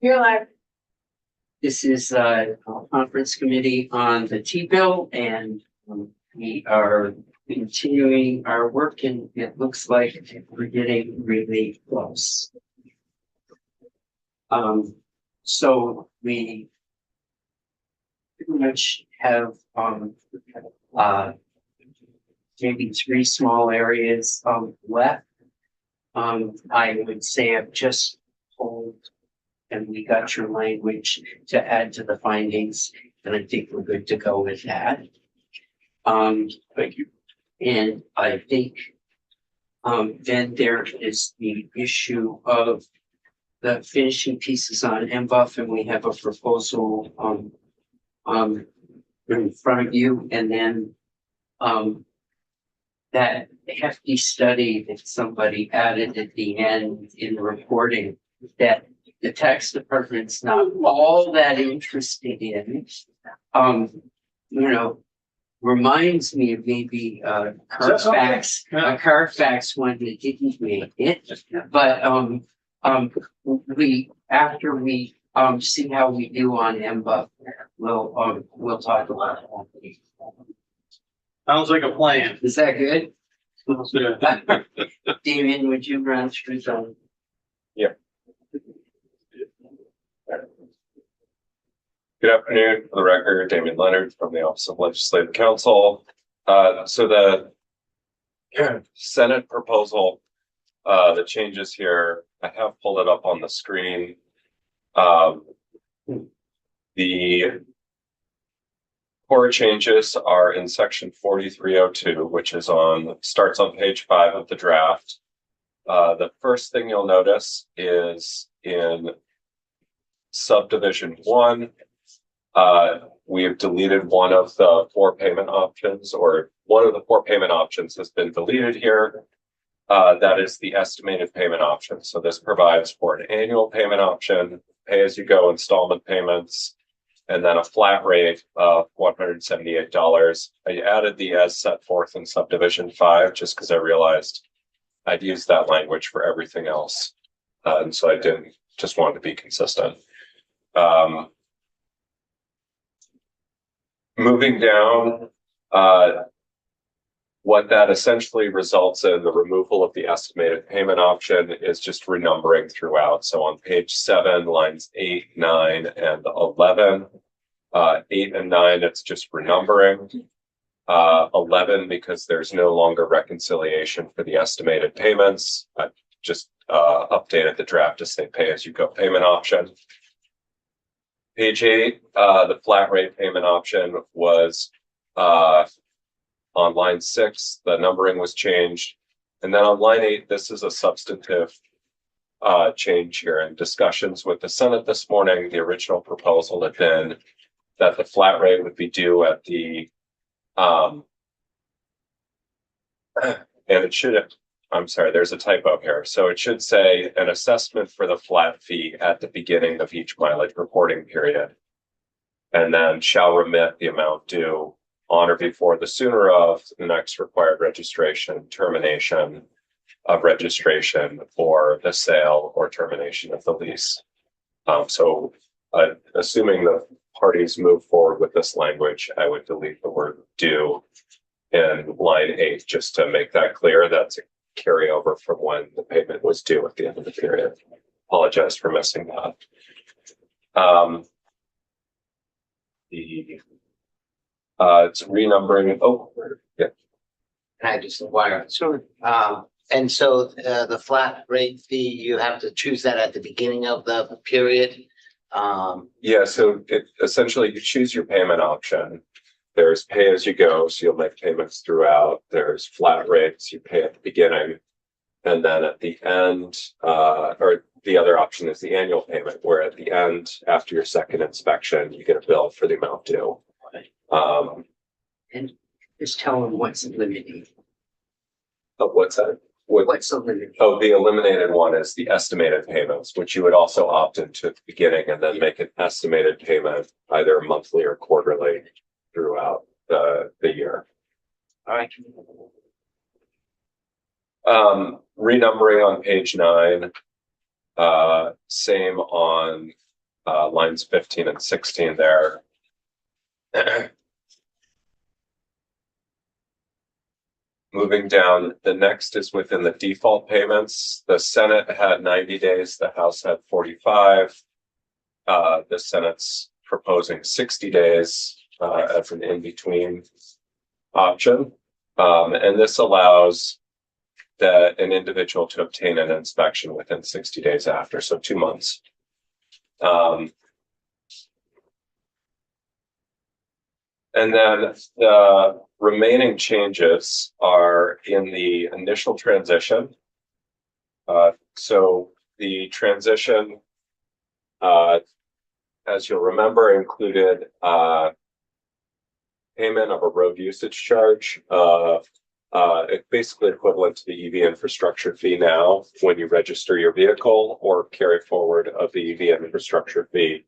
You're live. This is a conference committee on the T-bill, and we are continuing our work, and it looks like we're getting really close. So we pretty much have maybe three small areas left. I would say I've just pulled, and we got your language to add to the findings, and I think we're good to go with that. Thank you. And I think then there is the issue of the finishing pieces on MBUF, and we have a proposal in front of you, and then that hefty study that somebody added at the end in the reporting that the tax department's not all that interested in, reminds me of maybe Carfax, a Carfax one that didn't make it. But after we see how we do on MBUF, we'll talk about it. Sounds like a plan. Is that good? Sounds good. Damien, would you run through some? Yeah. Good afternoon. For the record, Damien Leonard from the Office of Legislative Counsel. So the Senate proposal, the changes here, I have pulled it up on the screen. The core changes are in section 4302, which is starts on page 5 of the draft. The first thing you'll notice is in subdivision 1, we have deleted one of the 4 payment options, or one of the 4 payment options has been deleted here. That is the estimated payment option. So this provides for an annual payment option, pay-as-you-go installment payments, and then a flat rate of $178. I added the as set forth in subdivision 5 just because I realized I'd used that language for everything else. And so I just wanted to be consistent. Moving down, what that essentially results in, the removal of the estimated payment option, is just renumbering throughout. So on page 7, lines 8, 9, and 11, 8 and 9, it's just renumbering. 11, because there's no longer reconciliation for the estimated payments. I just updated the draft to say pay-as-you-go payment option. Page 8, the flat rate payment option was on line 6, the numbering was changed. And then on line 8, this is a substantive change here. In discussions with the Senate this morning, the original proposal had been that the flat rate would be due at the, and it should, I'm sorry, there's a typo here. So it should say an assessment for the flat fee at the beginning of each mileage reporting period, and then shall remit the amount due on or before the sooner of the next required registration, termination of registration, or the sale or termination of the lease. So assuming the parties move forward with this language, I would delete the word due in line 8 just to make that clear. That's a carryover from when the payment was due at the end of the period. Apologize for missing that. It's renumbering. Oh, yeah. Can I just inquire? Sure. And so the flat rate fee, you have to choose that at the beginning of the period. Yeah, so essentially you choose your payment option. There's pay as you go, so you'll make payments throughout. There's flat rates, you pay at the beginning. And then at the end, or the other option is the annual payment, where at the end, after your second inspection, you get a bill for the amount due. And just tell them what's eliminated. Oh, what's that? What's eliminated? Oh, the eliminated one is the estimated payments, which you would also opt into at the beginning and then make an estimated payment either monthly or quarterly throughout the year. All right. Renumbering on page 9, same on lines 15 and 16 there. Moving down, the next is within the default payments. The Senate had 90 days, the House had 45. The Senate's proposing 60 days as an in-between option. And this allows an individual to obtain an inspection within 60 days after, so 2 months. And then the remaining changes are in the initial transition. So the transition, as you'll remember, included payment of a road usage charge, basically equivalent to the EV infrastructure fee now when you register your vehicle, or carry forward of the EV infrastructure fee,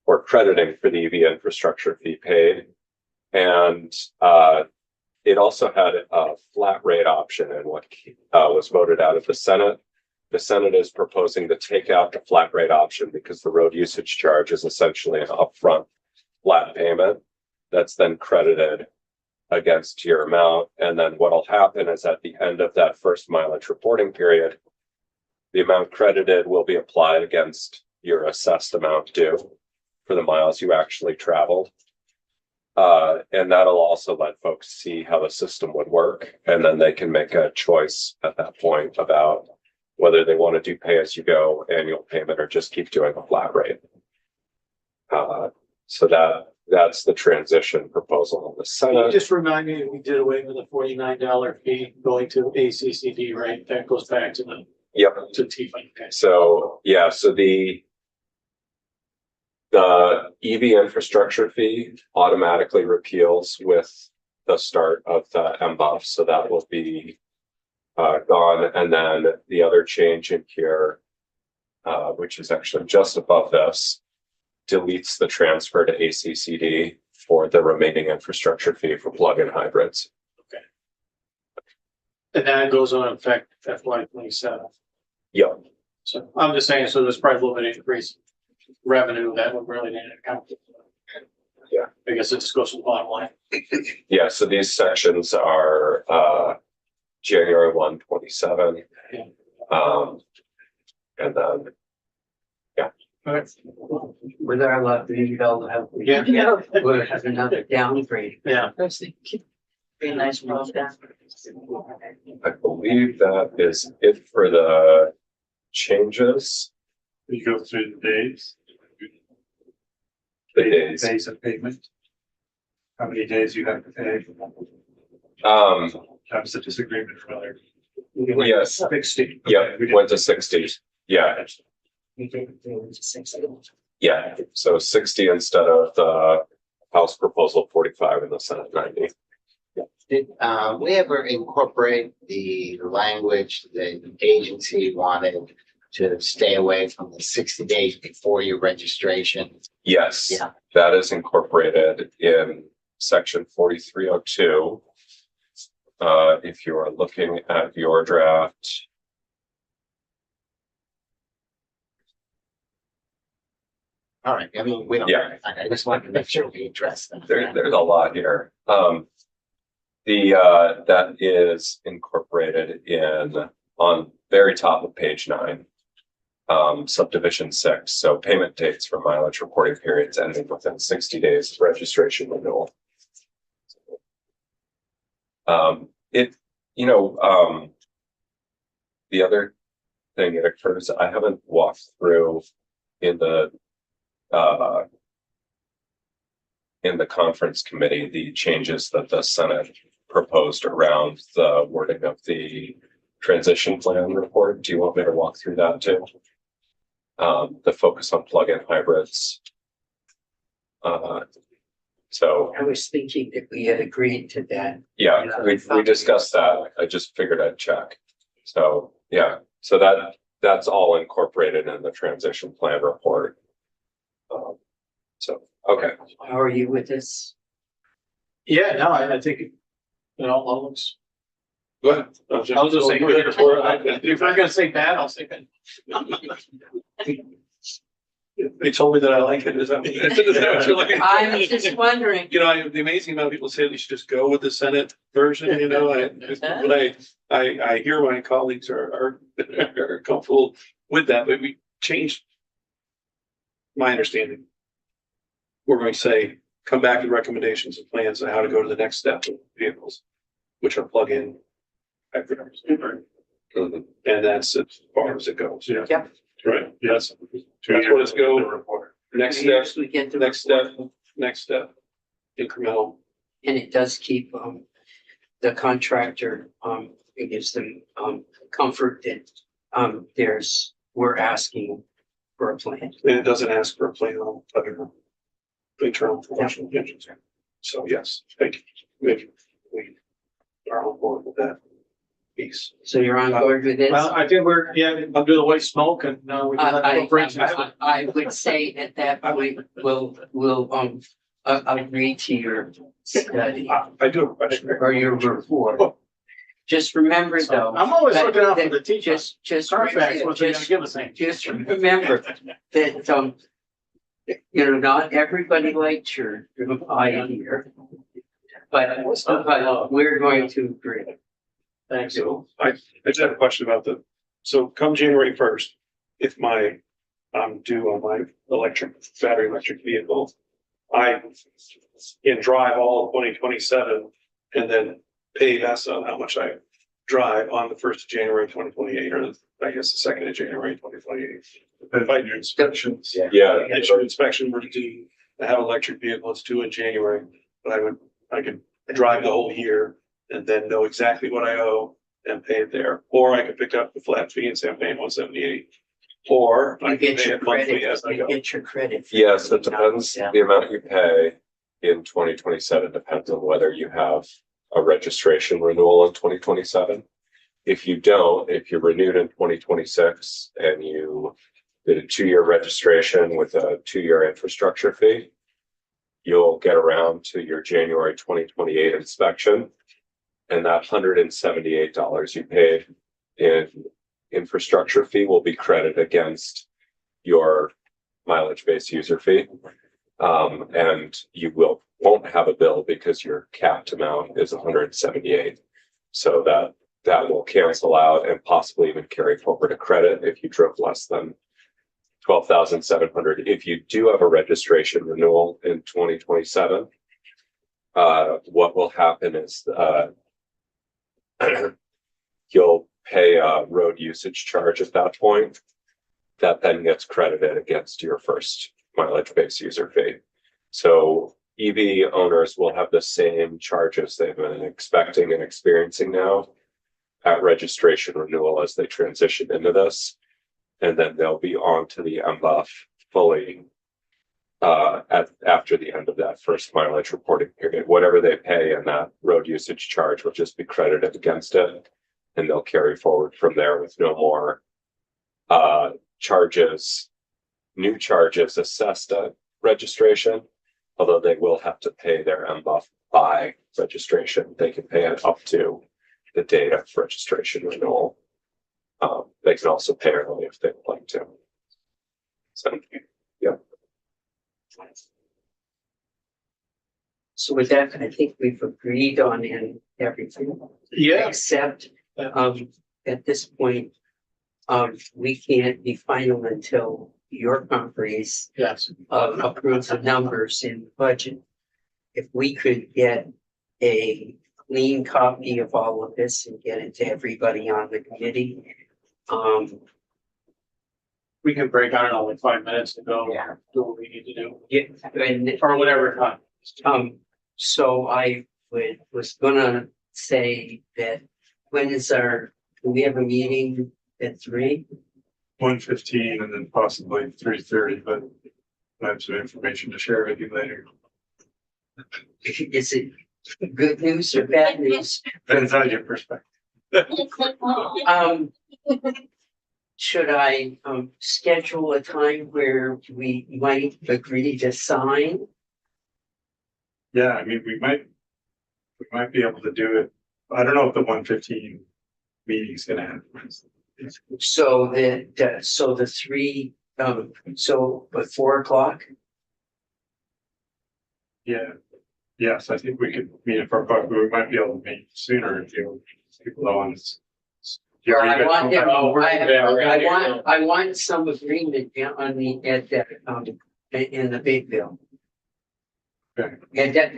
or crediting for the EV infrastructure fee paid. And it also had a flat rate option in what was voted out of the Senate. The Senate is proposing to take out the flat rate option because the road usage charge is essentially an upfront flat payment that's then credited against your amount. And then what'll happen is at the end of that first mileage reporting period, the amount credited will be applied against your assessed amount due for the miles you actually traveled. And that'll also let folks see how the system would work. And then they can make a choice at that point about whether they want to do pay-as-you-go annual payment or just keep doing a flat rate. So that's the transition proposal in the Can you Senate. just remind me, we did away with the $49 fee going to ACCD, right? That goes back to the, Yep. to TIFA. Okay. So, yeah, so the EV infrastructure fee automatically repeals with the start of the MBUF. So that will be gone. And then the other change in here, which is actually just above this, deletes the transfer to ACCD for the remaining infrastructure fee for plug-in hybrids. And that goes on effect FY27. Yep. So I'm just saying, so there's probably a little bit of increase revenue that would really need to account. Yeah. I guess it just goes to the bottom line. Yeah, so these sections are January 1, 27. And then With our luck, we don't have. Yeah. We'll have another downgrade. Yeah. Be nice. I believe that is it for the changes. You go through the days. The days. Days of payment. How many days you have to pay? That was a disagreement from other. Yes. 60. Yeah, we went to 60. Yeah, yeah. So 60 instead of the House proposal 45 and the Senate 90. Did we ever incorporate the language that the agency wanted to stay away from the 60 days before your registration? Yes, Yeah. that is incorporated in section 4302. If you are looking at your draft. All right, I mean, we don't, Yeah. I just wanted to make sure we address that. There's a lot here. That is incorporated on very top of page 9, subdivision 6. So payment dates for mileage reporting periods ending within 60 days of registration renewal. The other thing that occurs, I haven't walked through in the conference committee, the changes that the Senate proposed around the wording of the transition plan report. Do you want me to walk through that too? The focus on plug-in hybrids. So I was thinking that we had agreed to that. yeah, we discussed that. I just figured I'd check. So yeah, so that's all incorporated in the transition plan report. So okay. How are you with this? Yeah, no, I think it all looks. Good. I was just saying, if I'm gonna say bad, I'll say bad. They told me that I like it. Is that what you're looking for? I'm just wondering. You know, the amazing amount of people say you should just go with the Senate version, you know, I hear my colleagues are comfortable with that, but we changed my understanding. We're going to say, come back with recommendations and plans on how to go to the next step of vehicles, which are plug-in hybrids. Mhm. And that's as far as it goes. Yeah. Yep. Right, yes. That's what it's go. Report. Next step, Years we get the next report. step, next step, incremental. And it does keep, the contractor, it gives them, comfort that, we're asking for a plan. And it doesn't ask for a plan on other internal combustion engines. So yes, thank you. We are on board with that piece. So you're on board with this? Well, I think we're, under the white smoke and now we can let it go bring some. I would say at that point, we'll, agree to your study I do have a question. or your report. Just remember though. I'm always that- looking out for that- the teacher. Just Carfax, what's they gonna just give us? Hank? just remember that, you know, not everybody likes your idea. But we're going to agree. Thanks. So I just have a question about so come January 1st, if I'm due on my battery electric vehicle, I can drive all of 2027 and then pay less on how much I drive on the 1st of January 2028, or I guess the 2nd of January 2028. If I do inspections. Yeah, Issue inspection were to do, I have an electric vehicle, it's due in January, but I could drive the whole year and then know exactly what I owe and pay it there. Or I could pick up the flat fee and say I'm paying 178. Or I You can get pay your it monthly credit, as I you go. get your credit. yes, it depends. Yeah. The amount you pay in 2027 depends on whether you have a registration renewal in 2027. If you don't, if you're renewed in 2026 and you did a 2-year registration with a 2-year infrastructure fee, you'll get around to your January 2028 inspection. And that $178 you paid in infrastructure fee will be credited against your mileage-based user fee. And you won't have a bill because your capped amount is 178. So that will cancel out and possibly even carry forward a credit if you drove less than 12,700. If you do have a registration renewal in 2027, what will happen is you'll pay a road usage charge at that point that then gets credited against your first mileage-based user fee. So EV owners will have the same charges they've been expecting and experiencing now at registration renewal as they transition into this. And then they'll be on to the MBUF fully after the end of that first mileage reporting period. Whatever they pay in that road usage charge will just be credited against it. And they'll carry forward from there with no more new charges assessed at registration, although they will have to pay their MBUF by registration. They can pay it up to the date of registration renewal. They can also pay early if they would like to. So, yeah. So with that, I think we've agreed on everything. Yeah. Except, at this point, we can't be final until your conference Yes. approves the numbers in the budget. If we could get a clean copy of all of this and get it to everybody on the committee. We can break, I don't know, like 5 minutes to go. Yeah. Do what we need to do. Yeah, and, Or whatever time. so I was gonna say that when is do we have a meeting at 3? 1:15 and then possibly 3:30, but I have some information to share with you later. Is it good news or bad news? Depends on your perspective. Should I, schedule a time where we might agree to sign? Yeah, I mean, we might be able to do it. I don't know if the 1:15 meeting is gonna happen. So that, so the 3 So, but 4 o'clock, Yeah. Yes, I think we could meet at 4 o'clock, but we might be able to meet sooner if people don't want to. well, I want, Yeah, I want some agreement on the, at that, in the big bill. Okay. And that,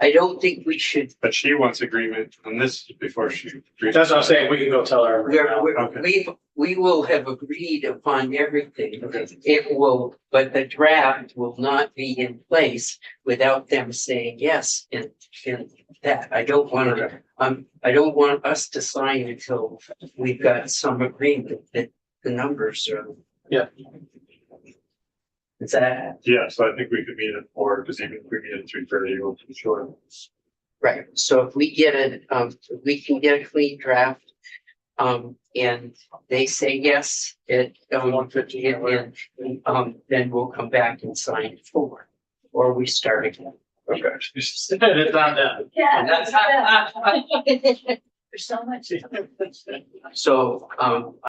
I don't think we should, But she wants agreement on this before she. That's what I'm saying, we can go tell her. Okay. we will have agreed upon everything. Okay. It will, but the draft will not be in place without them saying yes in that. I don't want to, I don't want us to sign until we've got some agreement that the numbers are. Yeah. Is that Yeah, so I think we could meet at 4, because even if we meet at 3:30, we'll be short. right? So if we get if we can get a clean draft, and they say yes, it, 1:15, then we'll come back and sign it forward, or we start again. Okay. It's not done. Yeah. There's so much. So,